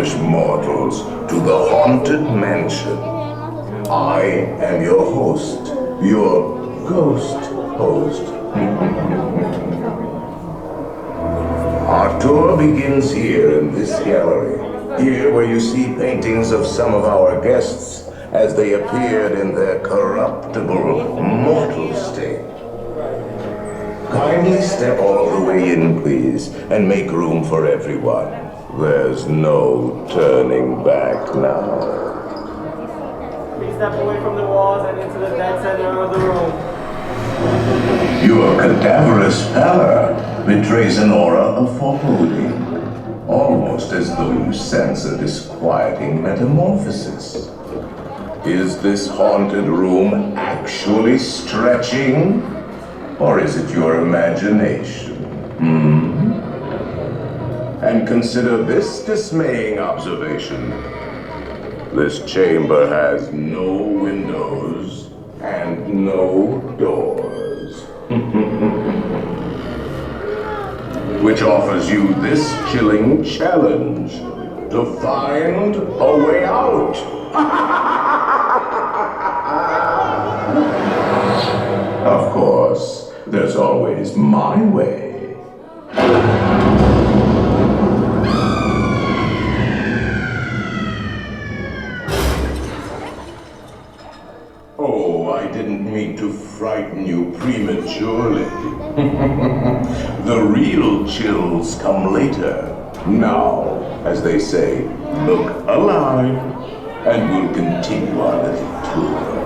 foolish mortals, to the Haunted Mansion. I am your host, your ghost host. Our tour begins here in this gallery, here where you see paintings of some of our guests as they appeared in their corruptible, mortal state. Kindly step all the way in, please, and make room for everyone. There's no turning back now. Please step away from the walls and into the dead center of the room. Your cadaverous pallor betrays an aura of foreboding, almost as though you sense a disquieting metamorphosis. Is this haunted room actually stretching? Or is it your imagination? And consider this dismaying observation. This chamber has no windows and no doors. Which offers you this chilling challenge to find a way out. Of course, there's always my way. Oh, I didn't mean to frighten you prematurely. The real chills come later. Now, as they say, look alive, and we'll continue our little tour.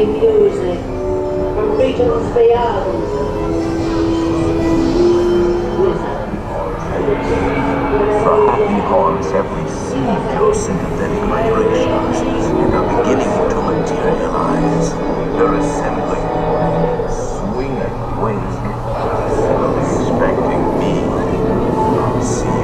music from regions beyond. The happy horns have received your sympathetic vibrations and are beginning to materialize. They're assembling, swinging, wake, expecting me. I'll see you.